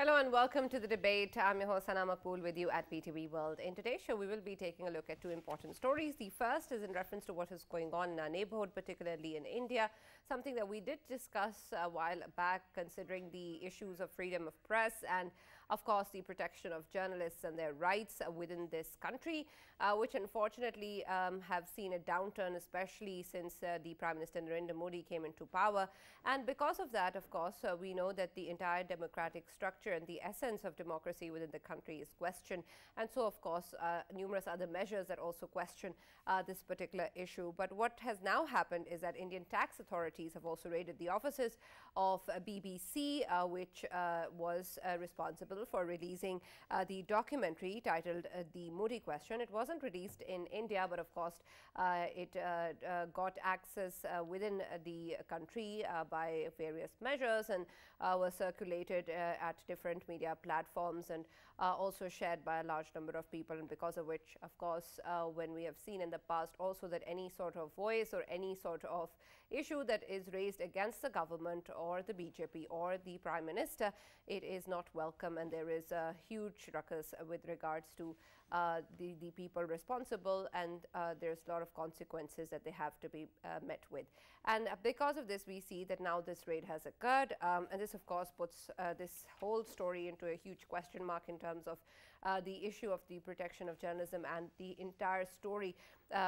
Hello and welcome to the debate. I'm your host Sana Maqbool with you at PTV World. In today's show, we will be taking a look at two important stories. The first is in reference to what is going on in our neighborhood, particularly in India, something that we did discuss a while back, considering the issues of freedom of press and, of course, the protection of journalists and their rights within this country, which unfortunately have seen a downturn, especially since the Prime Minister Narendra Modi came into power. And because of that, of course, we know that the entire democratic structure and the essence of democracy within the country is questioned. And so, of course, numerous other measures that also question this particular issue. But what has now happened is that Indian tax authorities have also raided the offices of BBC, which was responsible for releasing the documentary titled The Modi Question. It wasn't released in India, but of course, it got access within the country by various measures and was circulated at different media platforms and also shared by a large number of people, and because of which, of course, when we have seen in the past also that any sort of voice or any sort of issue that is raised against the government or the BJP or the Prime Minister, it is not welcome, and there is a huge ruckus with regards to the people responsible, and there's a lot of consequences that they have to be met with. And because of this, we see that now this raid has occurred, and this of course puts this whole story into a huge question mark in terms of the issue of the protection of journalism and the entire story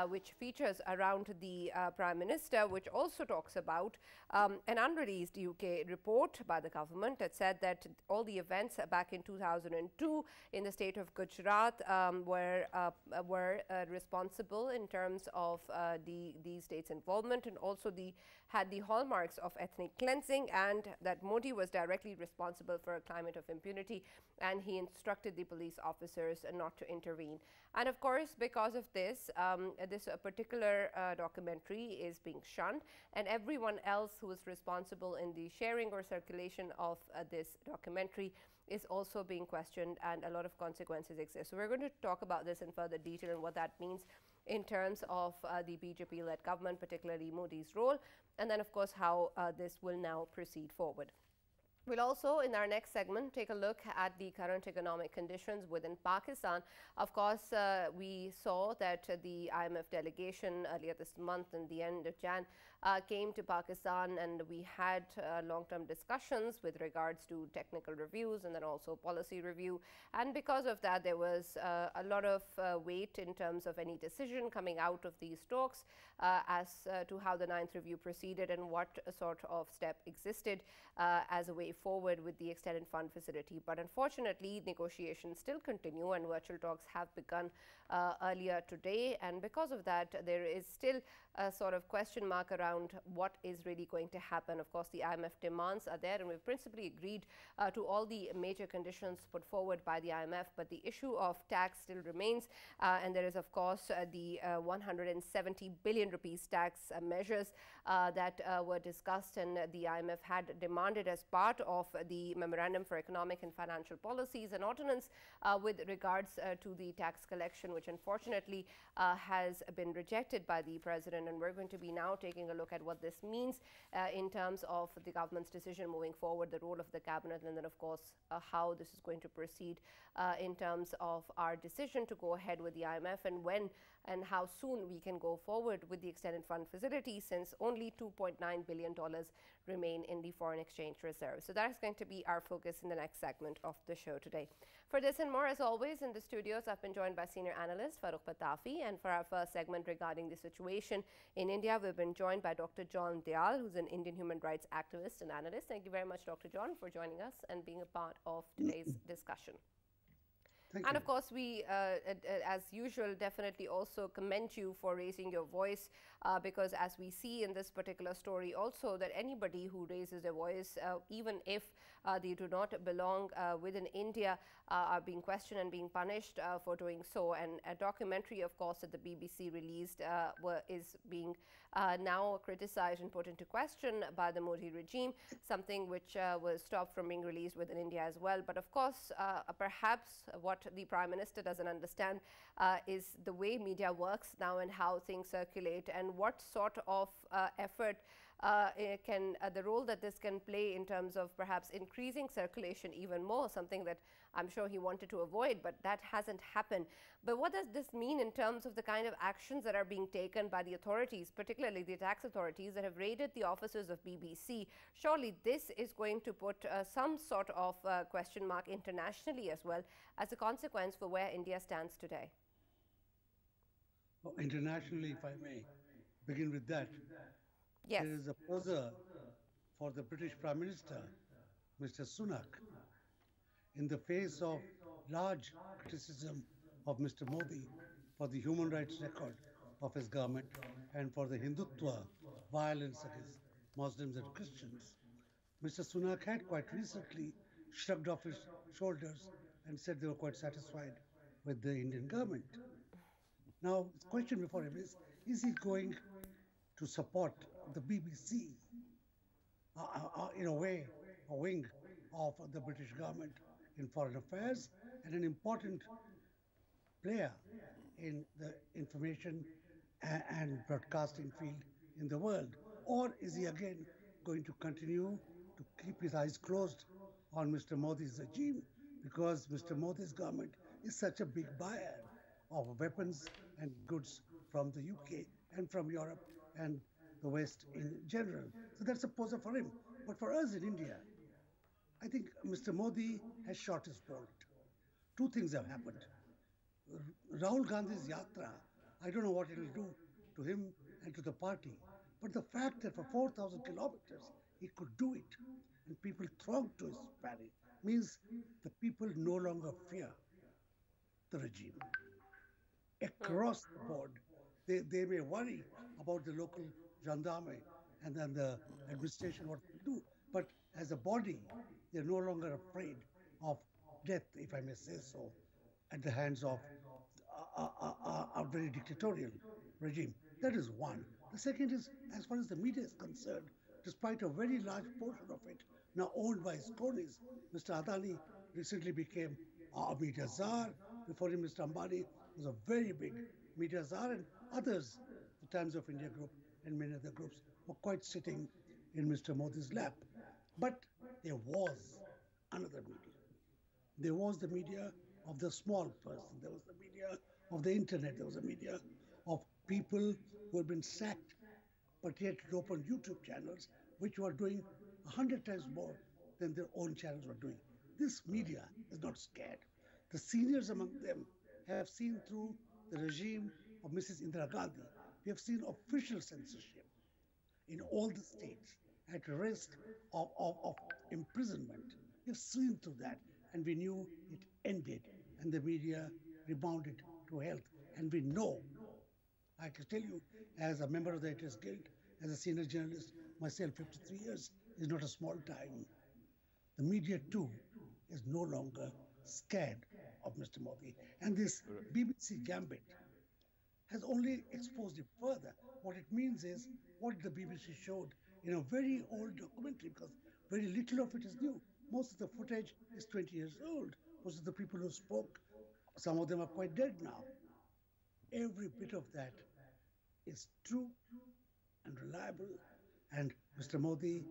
which features around the Prime Minister, which also talks about an unreleased UK report by the government that said that all the events back in 2002 in the state of Gujarat were responsible in terms of the state's involvement, and also had the hallmarks of ethnic cleansing, and that Modi was directly responsible for a climate of impunity, and he instructed the police officers not to intervene. And of course, because of this, this particular documentary is being shunned, and everyone else who is responsible in the sharing or circulation of this documentary is also being questioned, and a lot of consequences exist. So we're going to talk about this in further detail and what that means in terms of the BJP-led government, particularly Modi's role, and then of course how this will now proceed forward. We'll also, in our next segment, take a look at the current economic conditions within Pakistan. Of course, we saw that the IMF delegation earlier this month, in the end of Jan, came to Pakistan, and we had long-term discussions with regards to technical reviews and then also policy review. And because of that, there was a lot of weight in terms of any decision coming out of these talks as to how the 9th review proceeded and what sort of step existed as a way forward with the extended fund facility. But unfortunately, negotiations still continue, and virtual talks have begun earlier today, and because of that, there is still a sort of question mark around what is really going to happen. Of course, the IMF demands are there, and we've principally agreed to all the major conditions put forward by the IMF, but the issue of tax still remains, and there is of course the 170 billion rupees tax measures that were discussed, and the IMF had demanded as part of the Memorandum for Economic and Financial Policies and Ordinance with regards to the tax collection, which unfortunately has been rejected by the President. And we're going to be now taking a look at what this means in terms of the government's decision moving forward, the role of the cabinet, and then of course how this is going to proceed in terms of our decision to go ahead with the IMF, and when and how soon we can go forward with the extended fund facility, since only $2.9 billion remain in the foreign exchange reserve. So that's going to be our focus in the next segment of the show today. For this and more, as always, in the studios, I've been joined by senior analyst Farrukh Pitafi, and for our first segment regarding the situation in India, we've been joined by Dr. John Dayal, who's an Indian human rights activist and analyst. Thank you very much, Dr. John, for joining us and being a part of today's discussion. And of course, we, as usual, definitely also commend you for raising your voice, because as we see in this particular story also, that anybody who raises their voice, even if they do not belong within India, are being questioned and being punished for doing so. And a documentary, of course, that the BBC released is being now criticized and put into question by the Modi regime, something which was stopped from being released within India as well. But of course, perhaps what the Prime Minister doesn't understand is the way media works now and how things circulate, and what sort of effort the role that this can play in terms of perhaps increasing circulation even more, something that I'm sure he wanted to avoid, but that hasn't happened. But what does this mean in terms of the kind of actions that are being taken by the authorities, particularly the tax authorities that have raided the offices of BBC? Surely this is going to put some sort of question mark internationally as well as a consequence for where India stands today. Well, internationally, if I may begin with that, Yes. there is a poser for the British Prime Minister, Mr. Sunak, in the face of large criticism of Mr. Modi for the human rights record of his government and for the Hindutva violence against Muslims and Christians. Mr. Sunak had quite recently shrugged off his shoulders and said they were quite satisfied with the Indian government. Now, the question before him is he going to support the BBC in a way, a wing of the British government in foreign affairs and an important player in the information and broadcasting field in the world? Or is he again going to continue to keep his eyes closed on Mr. Modi's regime because Mr. Modi's government is such a big buyer of weapons and goods from the UK and from Europe and the West in general? So that's a poser for him. But for us in India, I think Mr. Modi has shot his bolt. Two things have happened. Rahul Gandhi's yatra, I don't know what it will do to him and to the party, but the fact that for 4,000 kilometers he could do it and people thronged to his rally means the people no longer fear the regime. Across the board, they may worry about the local gendarme and then the administration, what to do, but as a body, they're no longer afraid of death, if I may say so, at the hands of a very dictatorial regime. That is one. The second is, as far as the media is concerned, despite a very large portion of it now owned by his cronies, Mr. Adani recently became a media czar. Before him, Mr. Ambani was a very big media czar, and others, the Times of India group and many other groups, were quite sitting in Mr. Modi's lap. But there was another media. There was the media of the small person. There was the media of the internet. There was a media of people who had been sacked, but yet had opened YouTube channels, which were doing 100 times more than their own channels were doing. This media is not scared. The seniors among them have seen through the regime of Mrs. Indira Gandhi. We have seen official censorship in all the states at risk of imprisonment. We've seen through that, and we knew it ended, and the media rebounded to health. And we know, I can tell you, as a member of the Editors Guild, as a senior journalist, myself, 53 years is not a small time. The media, too, is no longer scared of Mr. Modi. And this BBC gambit has only exposed it further. What it means is what the BBC showed in a very old documentary, because very little of it is new. Most of the footage is 20 years old. Most of the people who spoke, some of them are quite dead now. Every bit of that is true and reliable, and Mr. Modi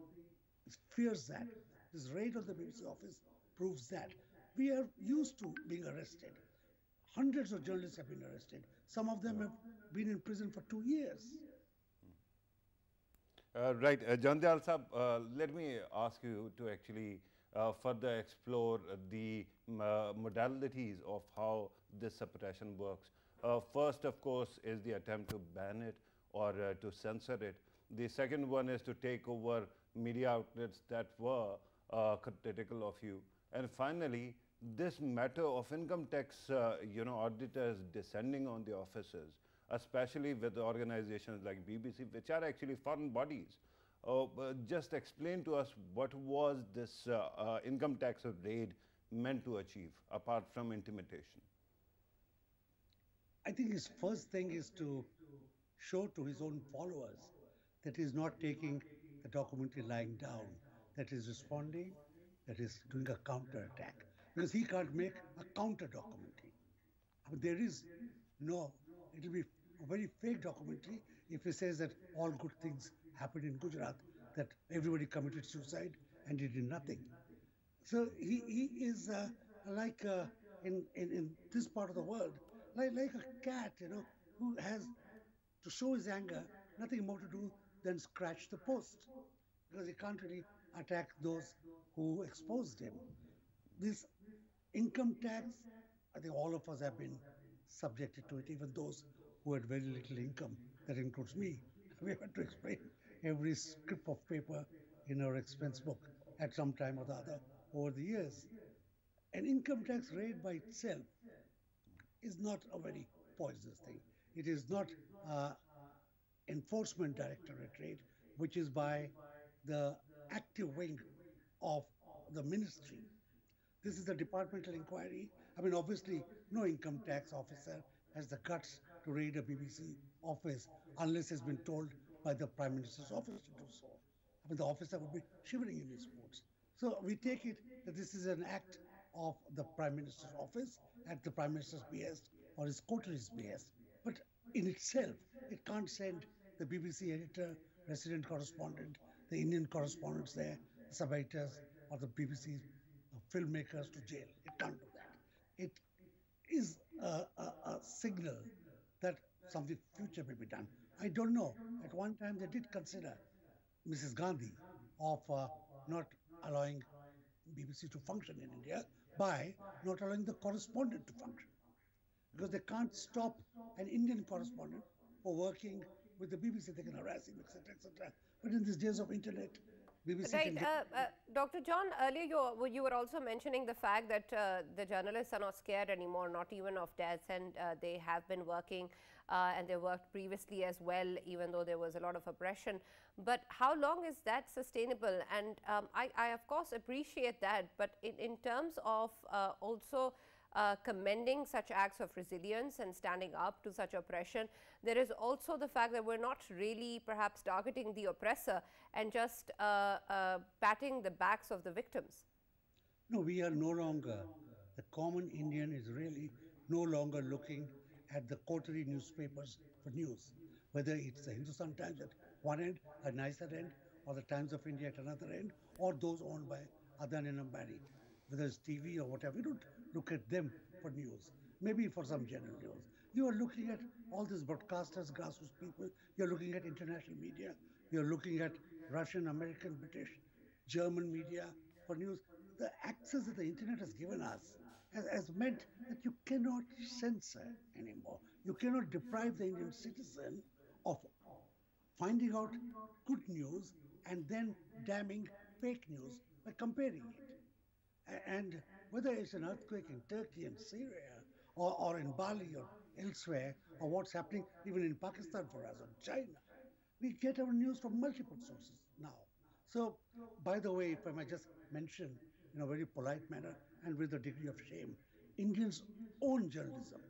fears that. This raid on the BBC office proves that. We are used to being arrested. Hundreds of journalists have been arrested. Some of them have been in prison for 2 years. Right, Dayal Sahab, let me ask you to actually further explore the modalities of how this suppression works. First, of course, is the attempt to ban it or to censor it. The second one is to take over media outlets that were critical of you. And finally, this matter of income tax, auditors descending on the offices, especially with organizations like BBC, which are actually foreign bodies. Just explain to us what was this income tax raid meant to achieve, apart from intimidation? I think his first thing is to show to his own followers that he's not taking the documentary lying down, that is responding, that is doing a counter-attack. Because he can't make a counter-documentary. I mean, there is no, it will be a very fake documentary if he says that all good things happened in Gujarat, that everybody committed suicide and he did nothing. So he is like in this part of the world, like a cat, who has to show his anger, nothing more to do than scratch the post, because he can't really attack those who exposed him. This income tax, I think all of us have been subjected to it, even those who had very little income. That includes me. We had to explain every script of paper in our expense book at some time or the other over the years. An income tax rate by itself is not a very poisonous thing. It is not enforcement directorate rate, which is by the active wing of the ministry. This is a departmental inquiry. I mean, obviously, no income tax officer has the guts to raid a BBC office unless it's been told by the Prime Minister's office to do so. I mean, the officer would be shivering in his boots. So we take it that this is an act of the Prime Minister's office at the Prime Minister's behest or his coteries' behest. But in itself, it can't send the BBC editor, resident correspondent, the Indian correspondents there, the sub-editors, or the BBC filmmakers to jail. It can't do that. It is a signal that something future may be done. I don't know. At one time, they did consider Mrs. Gandhi of not allowing BBC to function in India by not allowing the correspondent to function, because they can't stop an Indian correspondent for working with the BBC. They can harass him, etc., etc. But in these days of internet, BBC right. can Dr. John, earlier you were also mentioning the fact that the journalists are not scared anymore, not even of death, and they have been working and they worked previously as well, even though there was a lot of oppression. But how long is that sustainable? And I of course appreciate that, but in terms of also commending such acts of resilience and standing up to such oppression, there is also the fact that we're not really perhaps targeting the oppressor and just patting the backs of the victims. No, we are no longer, the common Indian is really no longer looking at the quarterly newspapers for news, whether it's the Hindustan Times at one end, a nicer end, or the Times of India at another end, or those owned by Adani and Ambani, whether it's TV or whatever. We don't look at them for news, maybe for some general news. You are looking at all these broadcasters, grassroots people, you're looking at international media, you're looking at Russian, American, British, German media for news. The access that the internet has given us has meant that you cannot censor anymore. You cannot deprive the Indian citizen of finding out good news and then damning fake news by comparing it. And whether it's an earthquake in Turkey and Syria, or in Bali or elsewhere, or what's happening even in Pakistan for us, or China, we get our news from multiple sources now. So, by the way, if I might just mention in a very polite manner and with a degree of shame, Indians own journalism,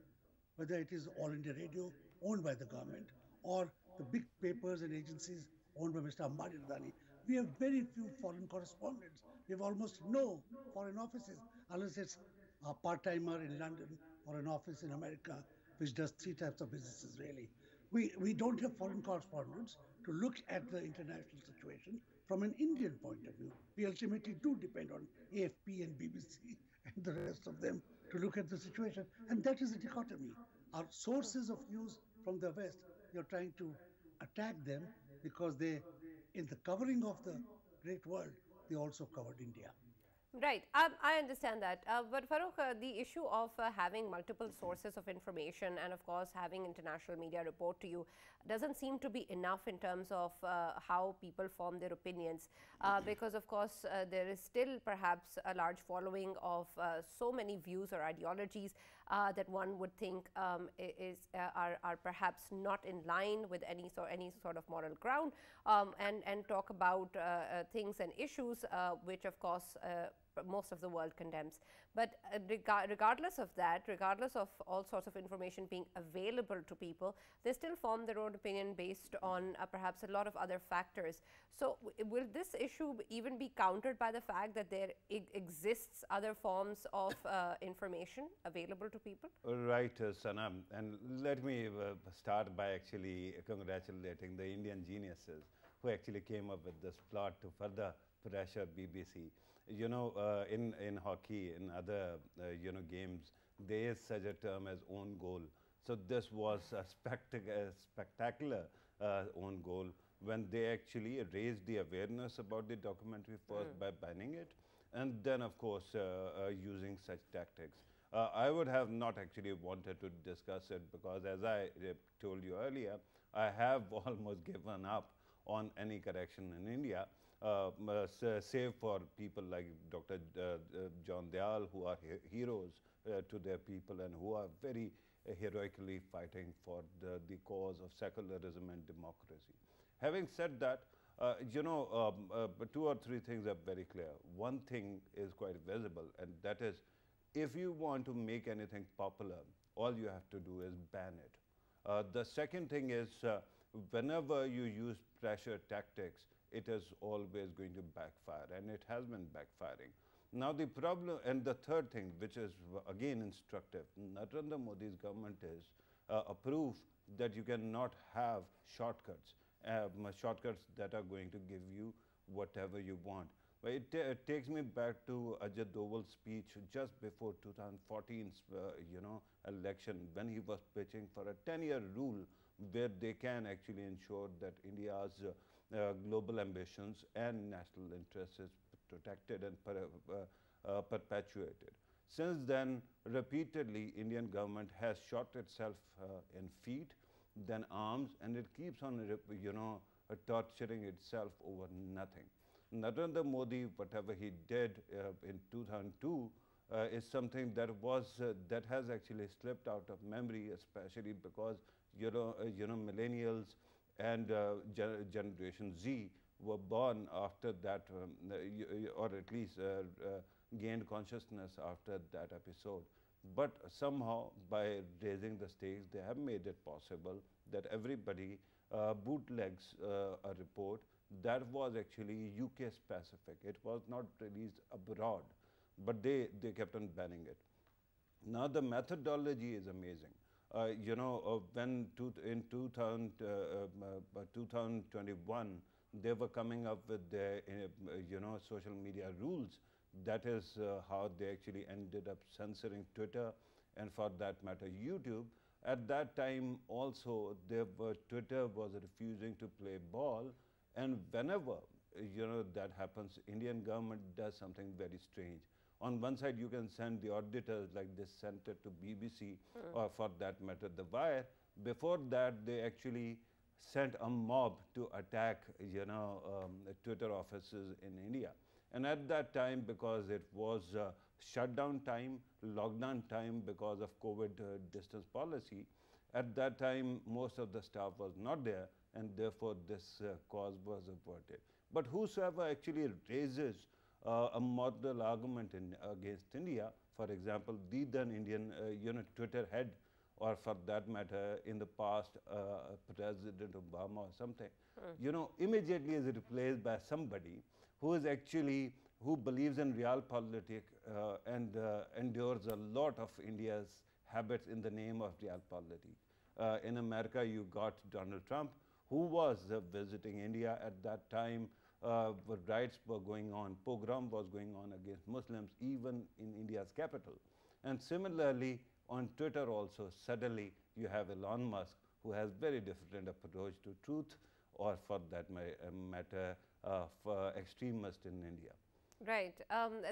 whether it is All India Radio, owned by the government, or the big papers and agencies owned by Mr. Ambani Adani. We have very few foreign correspondents. We have almost no foreign offices, unless it's a part-timer in London or an office in America, which does 3 types of businesses, really. We don't have foreign correspondents to look at the international situation from an Indian point of view. We ultimately do depend on AFP and BBC and the rest of them to look at the situation. And that is a dichotomy. Our sources of news from the West, you're trying to attack them because they, in the covering of the great world, they also covered India. Right, I understand that. But Farrukh, the issue of having multiple sources of information and of course having international media report to you doesn't seem to be enough in terms of how people form their opinions, because of course there is still perhaps a large following of so many views or ideologies that one would think are perhaps not in line with any sort of moral ground, and talk about things and issues which of course most of the world condemns. But regardless of that, regardless of all sorts of information being available to people, they still form their own opinion based on perhaps a lot of other factors. So will this issue even be countered by the fact that there exists other forms of information available to people? Right, Sanam. And let me start by actually congratulating the Indian geniuses who actually came up with this plot to further pressure BBC. You know, in hockey, in other games, there is such a term as own goal. So this was a spectacular own goal when they actually raised the awareness about the documentary first by banning it, and then of course using such tactics. I would have not actually wanted to discuss it because, as I told you earlier, I have almost given up on any correction in India, save for people like Dr. John Dayal, who are heroes to their people and who are very heroically fighting for the cause of secularism and democracy. Having said that, two or three things are very clear. One thing is quite visible, and that is, if you want to make anything popular, all you have to do is ban it. The second thing is, whenever you use pressure tactics, it is always going to backfire, and it has been backfiring. Now the problem, and the third thing, which is again instructive, Narendra Modi's government is a proof that you cannot have shortcuts, shortcuts that are going to give you whatever you want. But it takes me back to Ajit Doval's speech just before 2014's election, when he was pitching for a 10-year rule where they can actually ensure that India's global ambitions and national interests is protected and perpetuated. Since then, repeatedly, Indian government has shot itself in feet, then arms, and it keeps on, torturing itself over nothing. Narendra Modi, whatever he did in 2002, is something that that has actually slipped out of memory, especially because millennials and Generation Z were born after that, or at least gained consciousness after that episode. But somehow, by raising the stakes, they have made it possible that everybody bootlegs a report that was actually UK specific. It was not released abroad, but they kept on banning it. Now the methodology is amazing. When in 2021, they were coming up with their social media rules. That is how they actually ended up censoring Twitter, and for that matter YouTube. At that time also, Twitter was refusing to play ball, and whenever that happens, Indian government does something very strange. On one side, you can send the auditors like they sent it to BBC, or for that matter, The Wire. Before that, they actually sent a mob to attack, Twitter offices in India. And at that time, because it was shutdown time, lockdown time because of COVID distance policy, at that time, most of the staff was not there, and therefore this cause was averted. But whosoever actually raises a moral argument against India, for example, the then Indian Twitter head, or for that matter, in the past, President Obama or something, immediately is replaced by somebody who is actually, who believes in realpolitik and endures a lot of India's habits in the name of realpolitik. In America, you got Donald Trump, who was visiting India at that time. Riots were going on, pogrom was going on against Muslims, even in India's capital. And similarly, on Twitter also, suddenly you have Elon Musk, who has very different approach to truth, or for that matter, for extremists in India. Right.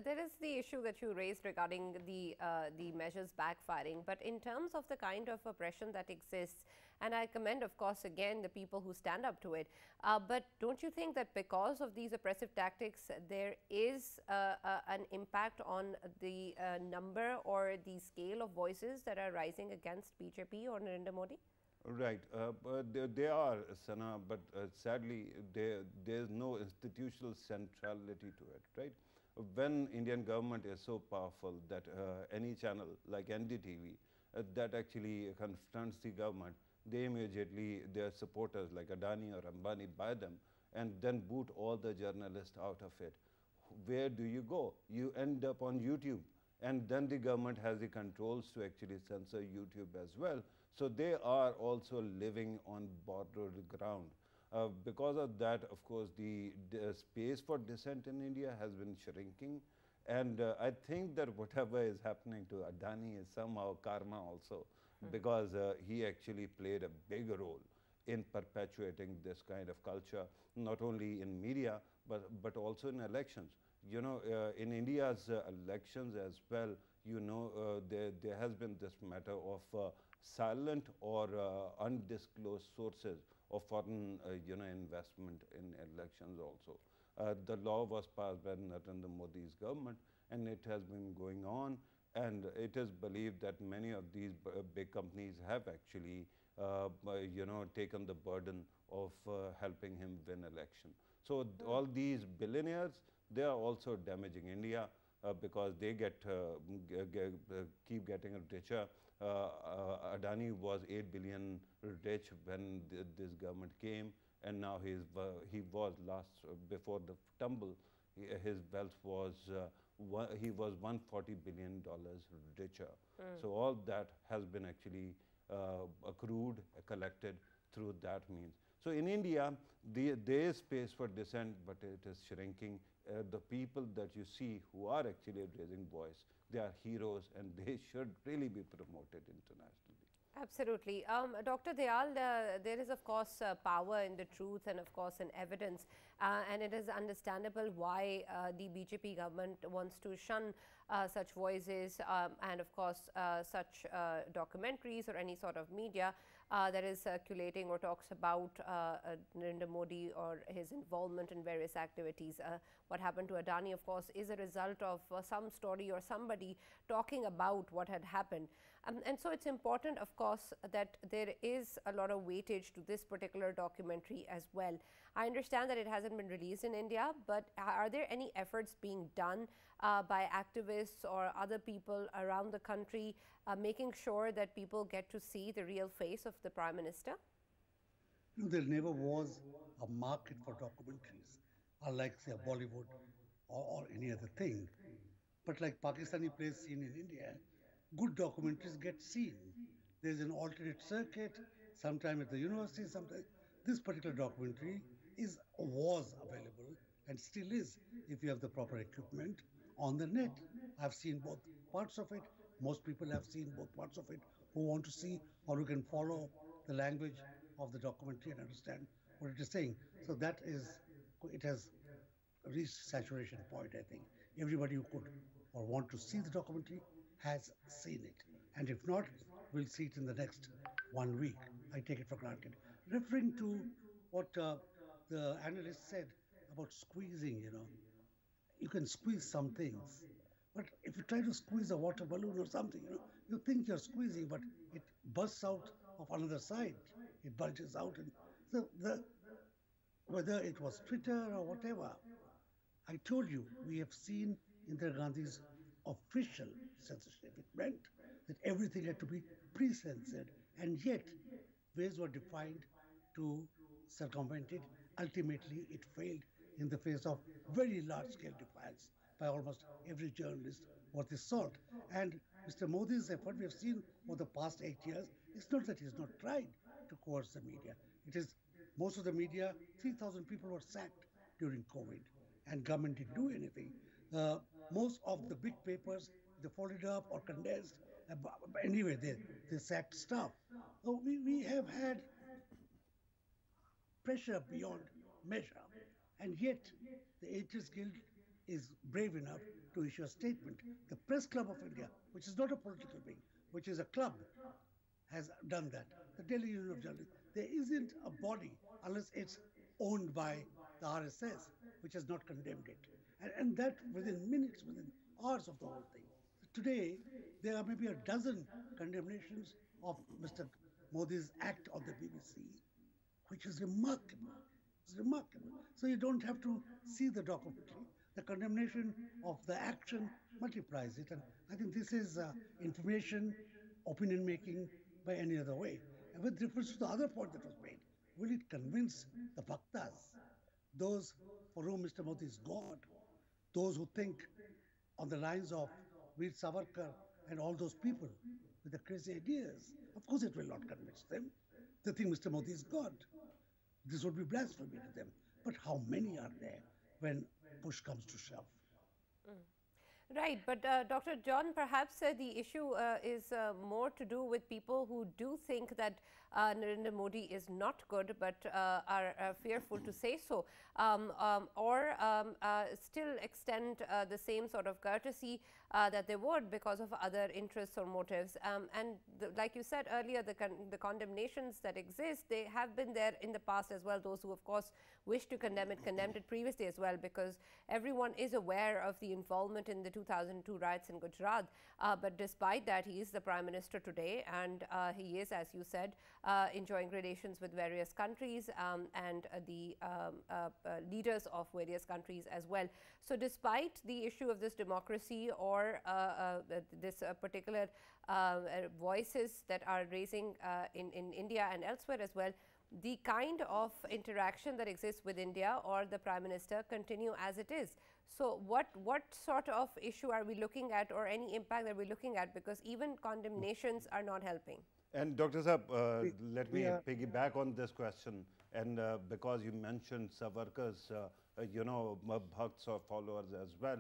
There is the issue that you raised regarding the measures backfiring, but in terms of the kind of oppression that exists, and I commend, of course, again, the people who stand up to it, but don't you think that because of these oppressive tactics, there is an impact on the number or the scale of voices that are rising against BJP or Narendra Modi? Right, they are, Sana, but sadly, there's no institutional centrality to it, right? When Indian government is so powerful that any channel like NDTV that actually confronts the government, they immediately, their supporters like Adani or Ambani buy them and then boot all the journalists out of it. Where do you go? You end up on YouTube, and then the government has the controls to actually censor YouTube as well. So they are also living on borrowed ground. Because of that, of course, the space for dissent in India has been shrinking. And I think that whatever is happening to Adani is somehow karma also, because he actually played a big role in perpetuating this kind of culture, not only in media, but also in elections. You know, in India's elections as well, you know, there has been this matter of silent or undisclosed sources of foreign, you know, investment in elections also. The law was passed by Narendra Modi's government, and it has been going on. And it is believed that many of these big companies have actually, you know, taken the burden of helping him win election. So all these billionaires, they are also damaging India because they keep getting richer. Adani was 8 billion rich when this government came, and now he was before the tumble, his wealth was he was $140 billion richer. So all that has been actually accrued, collected through that means. So in India, there is space for dissent, but it is shrinking. The people that you see who are actually raising voice, they are heroes, and they should really be promoted internationally. Absolutely. Dr. Dayal, there is of course power in the truth and of course in evidence, and it is understandable why the BJP government wants to shun such voices and of course such documentaries or any sort of media that is circulating or talks about Narendra Modi or his involvement in various activities. What happened to Adani, of course, is a result of some story or somebody talking about what had happened. And so it's important, of course, that there is a lot of weightage to this particular documentary as well. I understand that it hasn't been released in India, but are there any efforts being done by activists or other people around the country making sure that people get to see the real face of the Prime Minister? You know, there never was a market for documentaries, unlike, say, Bollywood or any other thing. But like Pakistani plays seen in India, good documentaries get seen. There's an alternate circuit, sometime at the university, sometimes. This particular documentary was available and still is, if you have the proper equipment, on the net. I've seen both parts of it. Most people have seen both parts of it who want to see or who can follow the language of the documentary and understand what it is saying. So it has reached saturation point, I think. Everybody who could or want to see the documentary has seen it. And if not, we'll see it in the next 1 week. I take it for granted. Referring to what the analyst said about squeezing, you know, you can squeeze some things. But if you try to squeeze a water balloon or something, you know, you think you're squeezing, but it bursts out of another side. It bulges out. And so whether it was Twitter or whatever, I told you, we have seen Indira Gandhi's official censorship. It meant that everything had to be pre-censored, and yet ways were defined to circumvent it. Ultimately, it failed in the face of very large-scale defiance by almost every journalist worth his salt. And Mr. Modi's effort, we have seen over the past 8 years, it's not that he's not tried to coerce the media. It is most of the media, 3,000 people were sacked during COVID, and government didn't do anything. Most of the big papers, they folded up or condensed. Anyway, they sacked staff. So we have had pressure beyond measure, and yet the Editors Guild is brave enough to issue a statement. The Press Club of India, which is not a political wing, which is a club, has done that. The Delhi Union of Journalists, there isn't a body, unless it's owned by the RSS, which has not condemned it. And that within minutes, within hours of the whole thing. Today, there are maybe a dozen condemnations of Mr. Modi's act on the BBC, which is remarkable. It's remarkable. So you don't have to see the documentary. The condemnation of the action multiplies it. And I think this is information, opinion making by any other way. And with reference to the other point that was made, will it convince the Bhaktas, those for whom Mr. Modi is God, those who think on the lines of Veer Savarkar and all those people with the crazy ideas? Of course it will not convince them. They think Mr. Modi is God. This would be blasphemy to them. But how many are there when push comes to shove? Right, but Dr. John, perhaps the issue is more to do with people who do think that Narendra Modi is not good, but are fearful to say so, or still extend the same sort of courtesy that they would because of other interests or motives. And like you said earlier, the condemnations that exist, they have been there in the past as well. Those who, of course, wish to condemned it previously as well, because everyone is aware of the involvement in the 2002 riots in Gujarat. But despite that, he is the Prime Minister today, and he is, as you said, enjoying relations with various countries and the leaders of various countries as well. So despite the issue of this democracy or this particular voices that are raising in India and elsewhere as well, the kind of interaction that exists with India or the Prime Minister continue as it is. So what sort of issue are we looking at, or any impact that we're looking at, because even condemnations are not helping? And Dr. Saab, let me piggyback on this question, and because you mentioned Savarkar's, bhakts or followers as well,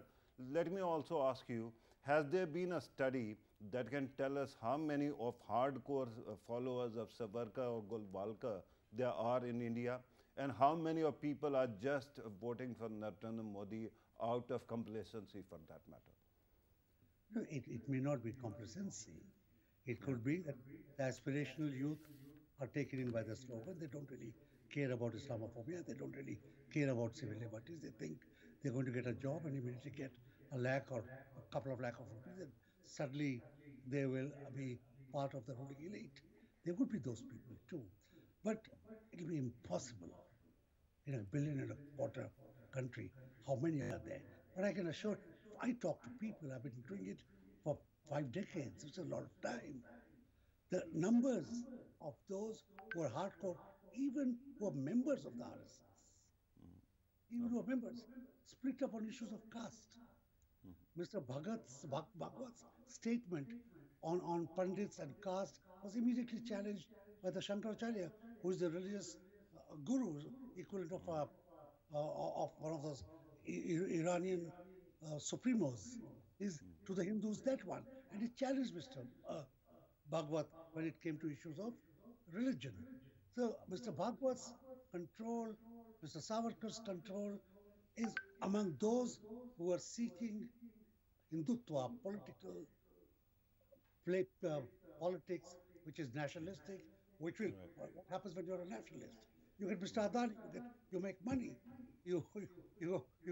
let me also ask you, has there been a study that can tell us how many of hardcore followers of Savarkar or Golwalkar there are in India, and how many of people are just voting for Narendra Modi out of complacency for that matter? No, it may not be complacency. It could be that the aspirational youth are taken in by the slogan. They don't really care about Islamophobia. They don't really care about civil liberties. They think they're going to get a job and immediately get a lakh or a couple of lakh of rupees, and suddenly they will be part of the ruling elite. There would be those people too. But it will be impossible in $1.25 billion country. How many are there? But I can assure, I talk to people, I've been doing it for 5 decades, it's a lot of time. The numbers of those who are hardcore, even who are members of the RSS, even who are members, split up on issues of caste. Mr. Bhagwat's statement on Pandits and caste was immediately challenged by the Shankaracharya, who is the religious guru, equivalent of one of those Iranian supremos. Is to the Hindus that one. And he challenged Mr. Bhagwat when it came to issues of religion. So Mr. Bhagwat's control, Mr. Savarkar's control is among those who are seeking Hindutva, politics, which is nationalistic, which will, what happens when you're a nationalist? You get Mr. Adani, you make money, you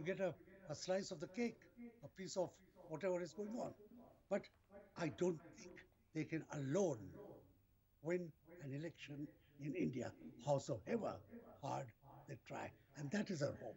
get a slice of the cake, a piece of whatever is going on. But I don't think they can alone win an election in India, howsoever hard they try. And that is our hope.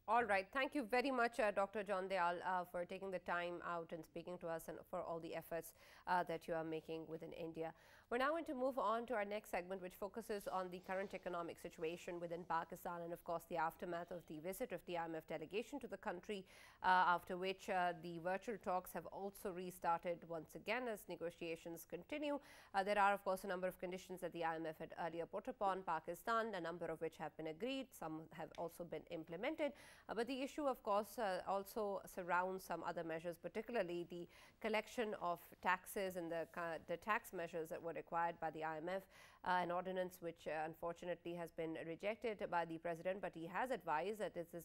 All right. Thank you very much, Dr. John Dayal, for taking the time out and speaking to us, and for all the efforts that you are making within India. We're now going to move on to our next segment, which focuses on the current economic situation within Pakistan and, of course, the aftermath of the visit of the IMF delegation to the country, after which the virtual talks have also restarted once again as negotiations continue. There are, of course, a number of conditions that the IMF had earlier put upon Pakistan, a number of which have been agreed. Some have also been implemented. But the issue, of course, also surrounds some other measures, particularly the collection of taxes and the tax measures that were required by the IMF, an ordinance which unfortunately has been rejected by the President, but he has advised that this is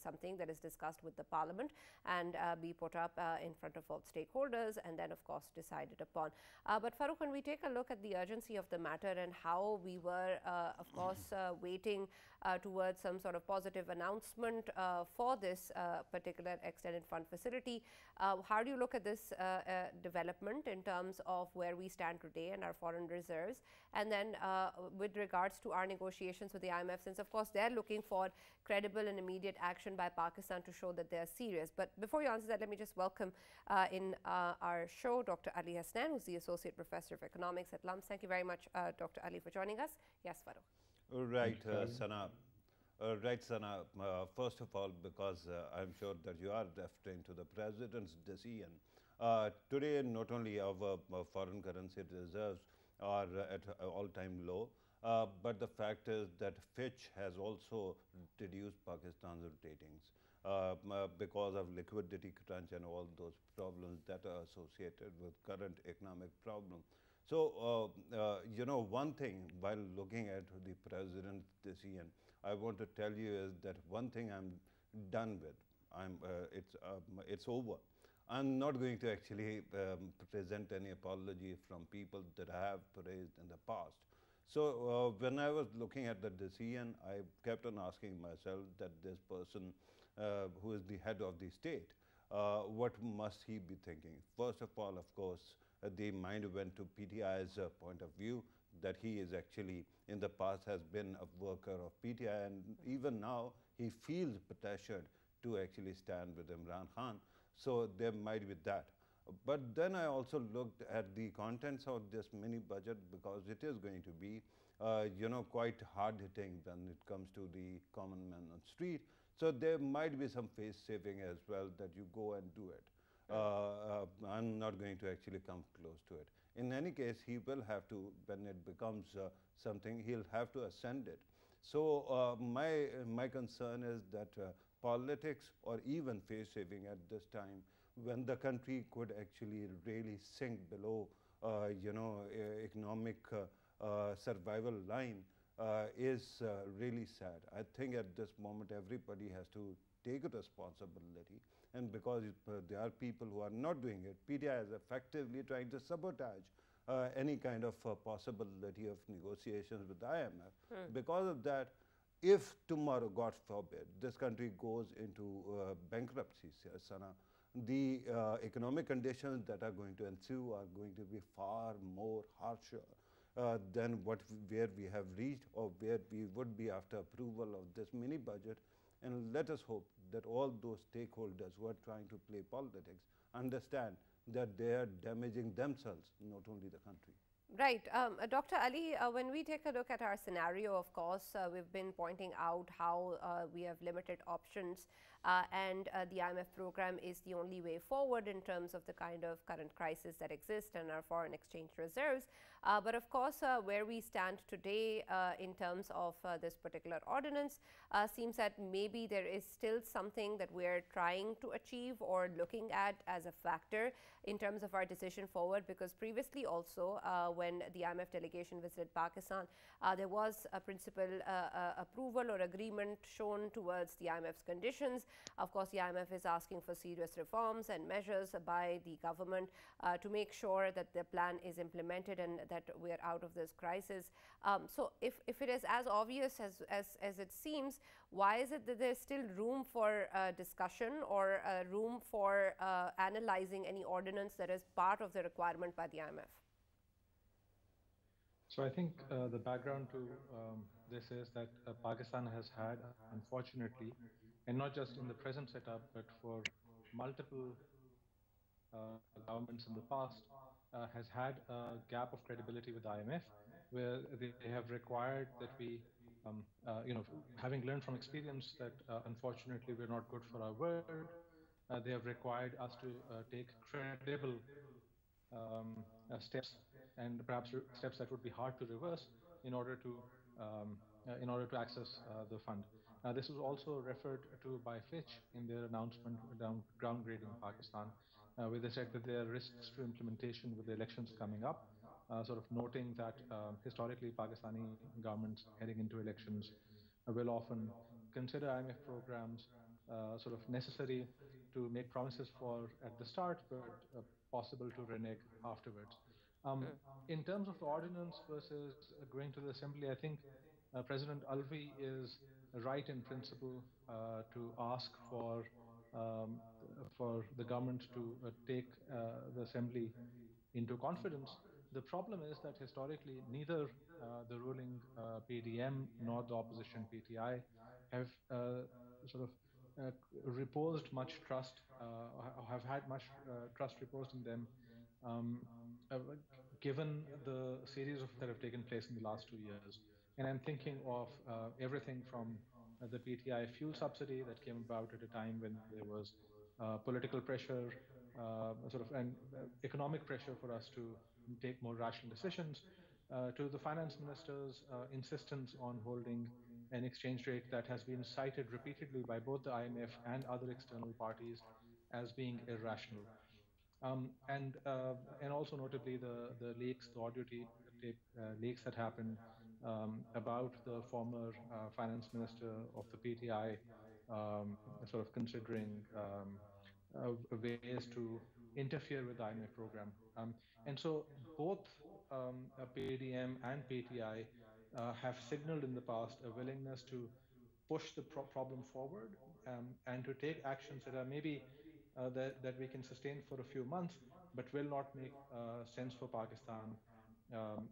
something that is discussed with the Parliament and be put up in front of all stakeholders and then, of course, decided upon. But Farrukh, when we take a look at the urgency of the matter and how we were, of course, waiting towards some sort of positive announcement for this particular extended fund facility, how do you look at this development in terms of where we stand today and our foreign reserves, and then with regards to our negotiations with the IMF, since of course they're looking for credible and immediate action by Pakistan to show that they're serious. But before you answer that, let me just welcome in our show Dr. Ali Hasanain, who's the Associate Professor of Economics at LUMS. Thank you very much, Dr. Ali, for joining us. Yes, Farrukh. Right, Sana. Right, Sana. First of all, because I'm sure that you are referring to the President's decision. Today, not only our foreign currency reserves are at all-time low, But the fact is that Fitch has also reduced Pakistan's ratings because of liquidity crunch and all those problems that are associated with current economic problem. So, one thing while looking at the president's decision, I want to tell you is that one thing I'm done with. It's over. I'm not going to actually present any apology from people that I have praised in the past. So when I was looking at the decision, I kept on asking myself that this person who is the head of the state, what must he be thinking? First of all, of course, the mind went to PTI's point of view that he is actually in the past has been a worker of PTI, and even now he feels pressured to actually stand with Imran Khan. So there might be that. But then I also looked at the contents of this mini budget because it is going to be, quite hard hitting when it comes to the common man on street. So there might be some face saving as well that you go and do it. I'm not going to actually come close to it. In any case, he will have to, when it becomes something, he'll have to ascend it. So my concern is that politics or even face saving at this time, when the country could actually really sink below, economic survival line, is really sad. I think at this moment everybody has to take a responsibility, and because there are people who are not doing it, PTI is effectively trying to sabotage any kind of possibility of negotiations with IMF. Because of that, if tomorrow, God forbid, this country goes into bankruptcy, Sana, the economic conditions that are going to ensue are going to be far more harsher than where we have reached or where we would be after approval of this mini budget. And let us hope that all those stakeholders who are trying to play politics understand that they are damaging themselves, not only the country. Right. Dr. Ali, when we take a look at our scenario, of course, we've been pointing out how we have limited options and the IMF program is the only way forward in terms of the kind of current crisis that exists and our foreign exchange reserves. But of course, where we stand today in terms of this particular ordinance seems that maybe there is still something that we're trying to achieve or looking at as a factor in terms of our decision forward, because previously also when the IMF delegation visited Pakistan, there was a principal approval or agreement shown towards the IMF's conditions. Of course, the IMF is asking for serious reforms and measures by the government to make sure that the plan is implemented and that we are out of this crisis. So if it is as obvious as it seems, why is it that there's still room for discussion or room for analyzing any ordinance that is part of the requirement by the IMF? So I think the background to this is that Pakistan has had, unfortunately, and not just in the present setup, but for multiple governments in the past, has had a gap of credibility with IMF, where they have required that we, having learned from experience that unfortunately we're not good for our word, they have required us to take credible steps, and perhaps steps that would be hard to reverse in order to access the fund. This was also referred to by Fitch in their announcement downgrading Pakistan, where they said that there are risks to implementation with the elections coming up, sort of noting that historically Pakistani governments heading into elections will often consider IMF programs sort of necessary to make promises for at the start, but possible to renege afterwards. In terms of the ordinance versus going to the assembly, I think President Alvi is right in principle to ask for the government to take the assembly into confidence. The problem is that historically neither the ruling PDM nor the opposition PTI have sort of reposed much trust, have had much trust reposed in them, given the series of that have taken place in the last 2 years. And I'm thinking of everything from the PTI fuel subsidy that came about at a time when there was political pressure, and economic pressure for us to take more rational decisions, to the finance minister's insistence on holding an exchange rate that has been cited repeatedly by both the IMF and other external parties as being irrational. And also notably the leaks, the audio tape leaks that happened about the former finance minister of the PTI sort of considering ways to interfere with the IMF program. And so both PDM and PTI have signaled in the past a willingness to push the problem forward and to take actions that are maybe that we can sustain for a few months, but will not make sense for Pakistan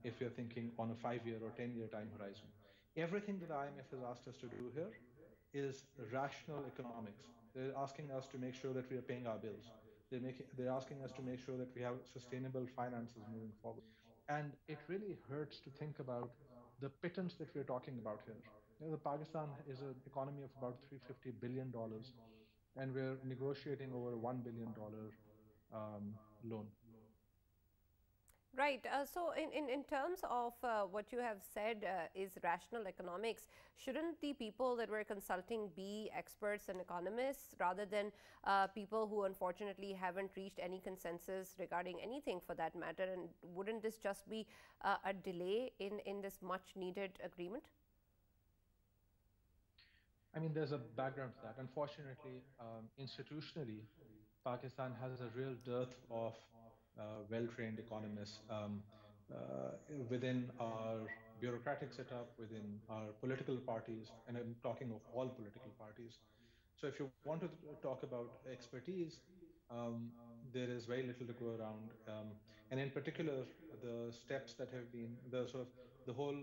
if you're thinking on a 5-year or 10-year time horizon. Everything that the IMF has asked us to do here is rational economics. They're asking us to make sure that we are paying our bills. They're asking us to make sure that we have sustainable finances moving forward. And it really hurts to think about the pittance that we're talking about here. The Pakistan is an economy of about $350 billion, and we're negotiating over a $1 billion loan. Right. So in terms of what you have said is rational economics, shouldn't the people that we're consulting be experts and economists rather than people who unfortunately haven't reached any consensus regarding anything for that matter? And wouldn't this just be a delay in this much needed agreement? I mean, there's a background to that. Unfortunately, institutionally, Pakistan has a real dearth of well-trained economists within our bureaucratic setup, within our political parties, and I'm talking of all political parties. So if you want to talk about expertise, there is very little to go around. And in particular, the steps that have been, the sort of the whole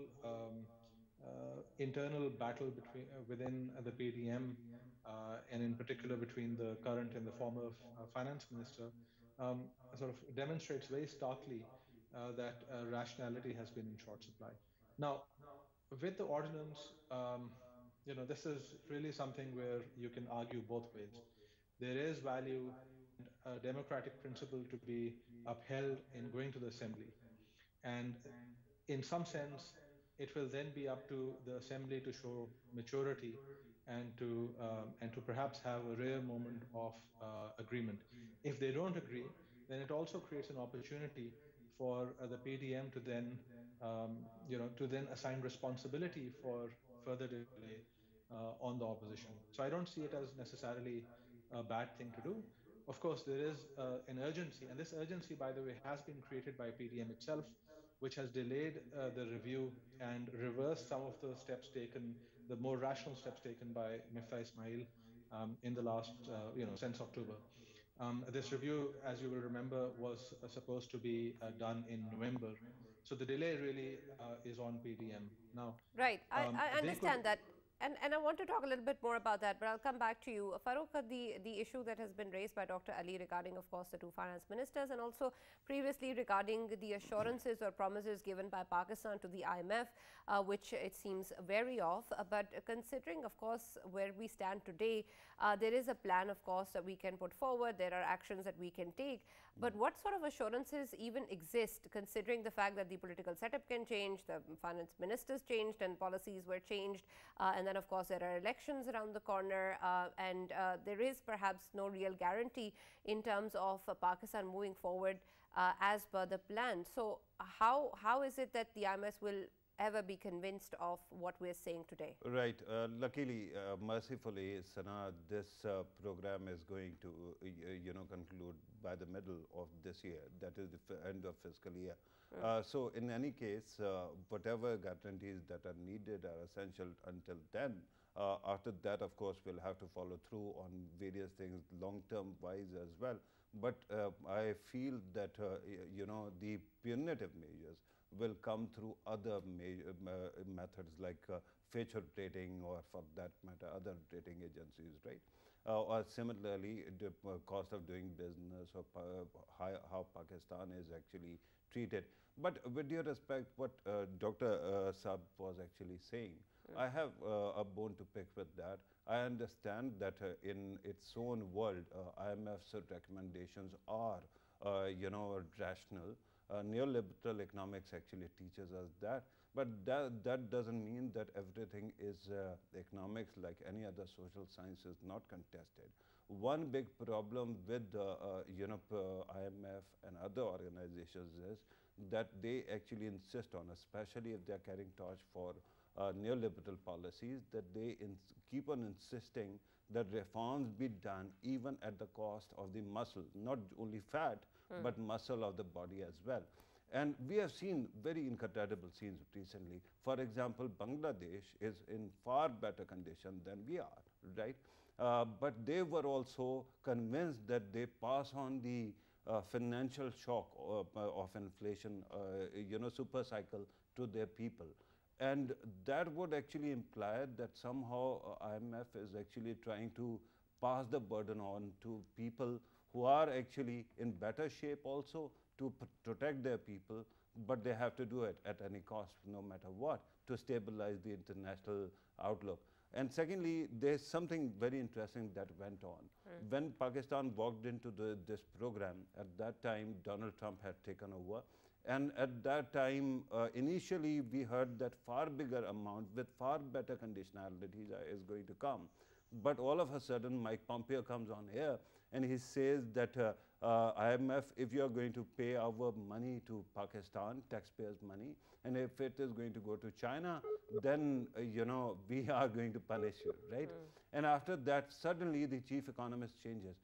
internal battle within the PDM, and in particular between the current and the former finance minister, sort of demonstrates very starkly that rationality has been in short supply. Now, with the ordinance, this is really something where you can argue both ways. There is value and a democratic principle to be upheld in going to the assembly. And in some sense, it will then be up to the assembly to show maturity and to perhaps have a rare moment of agreement. If they don't agree, then it also creates an opportunity for the PDM to then to then assign responsibility for further delay on the opposition. So I don't see it as necessarily a bad thing to do. Of course, there is an urgency, and this urgency, by the way, has been created by PDM itself, which has delayed the review and reversed some of the steps taken, the more rational steps taken by Mifta Ismail in the last, since October. This review, as you will remember, was supposed to be done in November. So the delay really is on PDM. Now, right, I understand that. And I want to talk a little bit more about that, but I'll come back to you. Farrukh, the issue that has been raised by Dr. Ali regarding, of course, the two finance ministers, and also previously regarding the assurances or promises given by Pakistan to the IMF, which it seems wary of. But considering, of course, where we stand today, there is a plan, of course, that we can put forward. There are actions that we can take. But what sort of assurances even exist, considering the fact that the political setup can change, the finance ministers changed and policies were changed, and then, of course, there are elections around the corner, and there is perhaps no real guarantee in terms of Pakistan moving forward as per the plan. So how is it that the IMF will ever be convinced of what we're saying today? Right. Luckily, mercifully, Sana, this program is going to, conclude by the middle of this year. That is the end of fiscal year. So in any case, whatever guarantees that are needed are essential until then. After that, of course, we'll have to follow through on various things long-term wise as well. But I feel that, the punitive measures will come through other methods like Fitch rating, or for that matter, other rating agencies, right? Or similarly, the cost of doing business, or how Pakistan is actually treated. But with due respect, what Dr. Saab was actually saying, I have a bone to pick with that. I understand that in its own world, IMF's recommendations are, rational. neoliberal economics actually teaches us that. But that doesn't mean that everything is economics, like any other social science is not contested. One big problem with IMF and other organizations is that they actually insist on, especially if they are carrying torch for neoliberal policies, that they keep on insisting that reforms be done even at the cost of the muscle, not only fat, but muscle of the body as well. And we have seen very incredible scenes recently. For example, Bangladesh is in far better condition than we are, right? But they were also convinced that they pass on the financial shock of inflation, super cycle to their people. And that would actually imply that somehow IMF is actually trying to pass the burden on to people who are actually in better shape also to protect their people, but they have to do it at any cost, no matter what, to stabilize the international outlook. And secondly, there's something very interesting that went on. When Pakistan walked into this program, at that time, Donald Trump had taken over. And at that time, initially, we heard that far bigger amount with far better conditionalities is going to come. But all of a sudden, Mike Pompeo comes on here and he says that IMF, if you are going to pay our money to Pakistan, taxpayers' money, and if it is going to go to China, then we are going to punish you, right? And after that, suddenly the chief economist changes.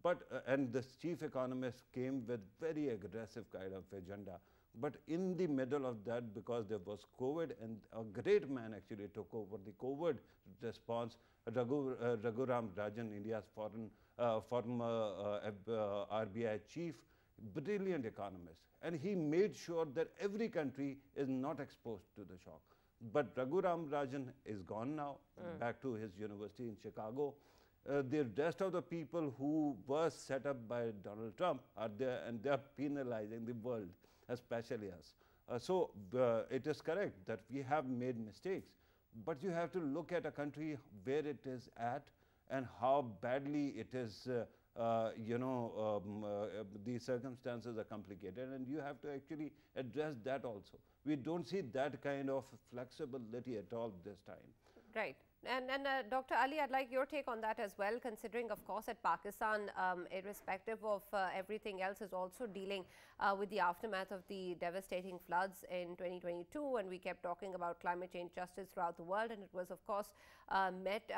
But and this chief economist came with very aggressive kind of agenda. But in the middle of that, because there was COVID, and a great man actually took over the COVID response, Raghuram Rajan, India's former RBI chief, brilliant economist. And he made sure that every country is not exposed to the shock. But Raghuram Rajan is gone now, back to his university in Chicago. The rest of the people who were set up by Donald Trump are there, and they are penalizing the world, especially us. So it is correct that we have made mistakes, but you have to look at a country where it is at and how badly it is, the circumstances are complicated, and you have to actually address that also. We don't see that kind of flexibility at all this time. Right. And Dr. Ali, I'd like your take on that as well, considering, of course, that Pakistan, irrespective of everything else, is also dealing with the aftermath of the devastating floods in 2022. And we kept talking about climate change justice throughout the world. And it was, of course, met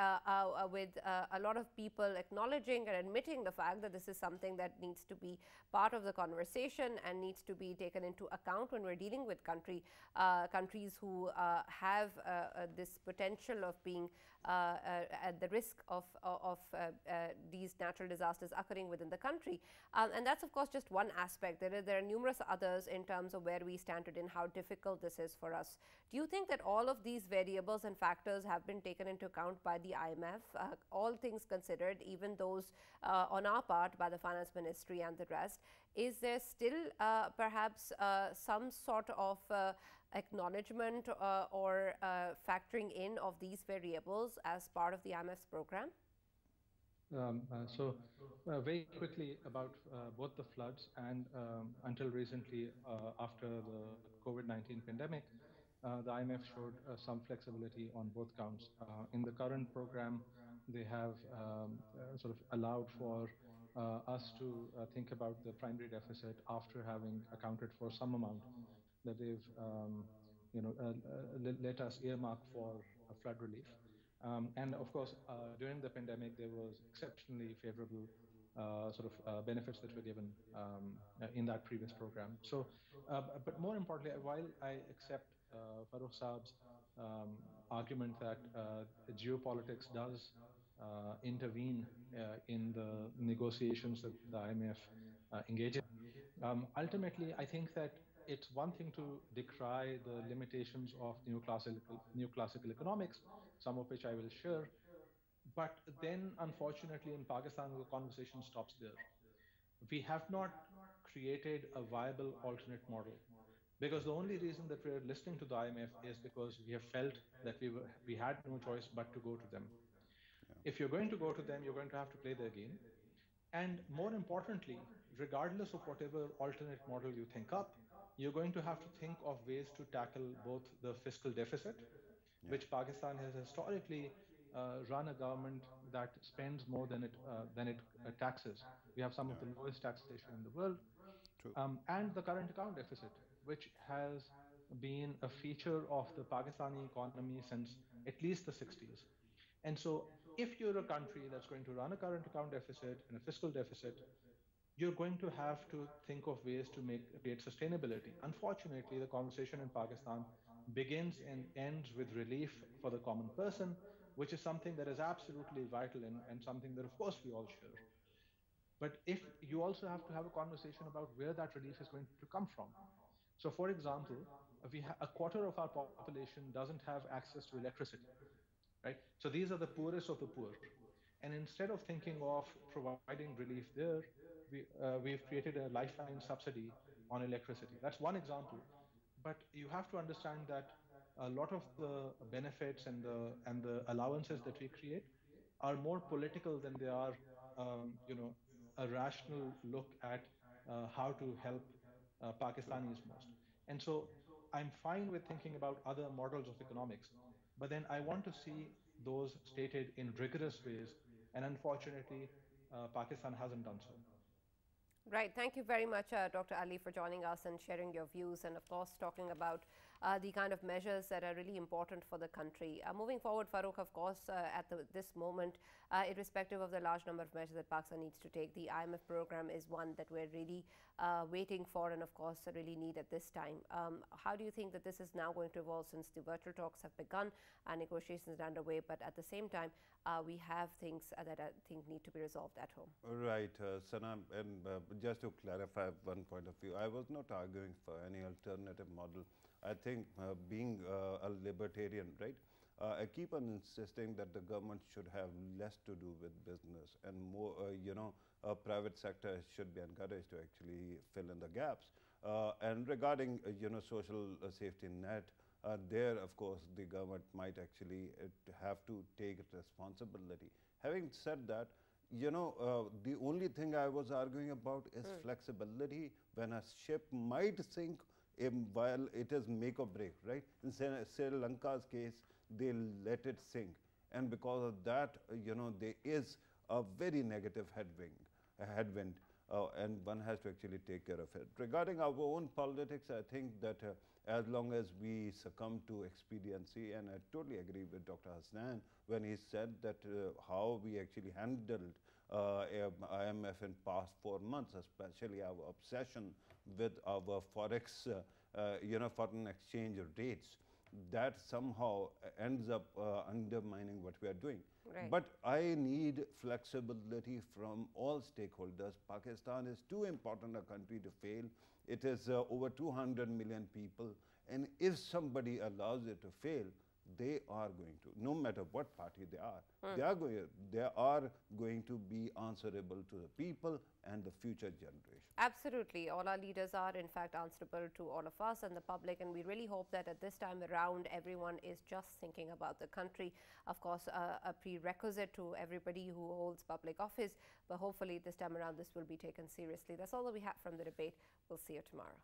with a lot of people acknowledging and admitting the fact that this is something that needs to be part of the conversation and needs to be taken into account when we're dealing with countries who have this potential of being at the risk of these natural disasters occurring within the country. And that's, of course, just one aspect. There are numerous others in terms of where we stand today and how difficult this is for us. Do you think that all of these variables and factors have been taken into account by the IMF, all things considered, even those on our part by the Finance Ministry and the rest? Is there still perhaps some sort of acknowledgement or factoring in of these variables as part of the IMF's program? Very quickly about both the floods and until recently after the COVID-19 pandemic, the IMF showed some flexibility on both counts. In the current program, they have sort of allowed for us to think about the primary deficit after having accounted for some amount that they've let us earmark for flood relief. And of course, during the pandemic, there was exceptionally favorable benefits that were given in that previous program. So, but more importantly, while I accept Farrukh Saab's argument that geopolitics does intervene in the negotiations that the IMF engages, ultimately, I think that it's one thing to decry the limitations of neoclassical economics, some of which I will share. But then, unfortunately, in Pakistan, the conversation stops there. We have not created a viable alternate model, because the only reason that we're listening to the IMF is because we have felt that we had no choice but to go to them. If you're going to go to them, you're going to have to play their game. And more importantly, regardless of whatever alternate model you think up, you're going to have to think of ways to tackle both the fiscal deficit, which Pakistan has historically run a government that spends more than it taxes. We have some of the lowest taxation in the world, and the current account deficit, which has been a feature of the Pakistani economy since at least the 60s. And so, if you're a country that's going to run a current account deficit and a fiscal deficit, you're going to have to think of ways to create sustainability. Unfortunately, the conversation in Pakistan begins and ends with relief for the common person, which is something that is absolutely vital and something that, of course, we all share. But if you also have to have a conversation about where that relief is going to come from. So, for example, a quarter of our population doesn't have access to electricity, right? So these are the poorest of the poor. And instead of thinking of providing relief there, we've created a lifeline subsidy on electricity. That's one example. But you have to understand that a lot of the benefits and the allowances that we create are more political than they are, a rational look at how to help Pakistanis most. And so I'm fine with thinking about other models of economics, but then I want to see those stated in rigorous ways. And unfortunately, Pakistan hasn't done so. Right. Thank you very much, Dr. Ali, for joining us and sharing your views and, of course, talking about the kind of measures that are really important for the country. Moving forward, Farrukh, of course, at this moment, irrespective of the large number of measures that Pakistan needs to take, the IMF program is one that we're really waiting for and, of course, really need at this time. How do you think that this is now going to evolve, since the virtual talks have begun and negotiations are underway, but at the same time, we have things that I think need to be resolved at home? Right, Sana, and just to clarify one point of view, I was not arguing for any alternative model. I think being a libertarian, right, I keep on insisting that the government should have less to do with business and more, private sector should be encouraged to actually fill in the gaps. And regarding, social safety net, there, of course, the government might actually have to take responsibility. Having said that, the only thing I was arguing about is flexibility when a ship might sink while it is make or break, right? In Sri Lanka's case, they let it sink. And because of that, there is a very negative headwind, and one has to actually take care of it. Regarding our own politics, I think that as long as we succumb to expediency, and I totally agree with Dr. Hasanain when he said that how we actually handled IMF in past 4 months, especially our obsession with our forex, foreign exchange rates, that somehow ends up undermining what we are doing. Right. But I need flexibility from all stakeholders. Pakistan is too important a country to fail. It is over 200 million people, and if somebody allows it to fail, they are going to, no matter what party they are, they are going to be answerable to the people and the future generation. Absolutely. All our leaders are, in fact, answerable to all of us and the public, and we really hope that at this time around, everyone is just thinking about the country. Of course, a prerequisite to everybody who holds public office, but hopefully this time around, this will be taken seriously. That's all that we have from the debate. We'll see you tomorrow.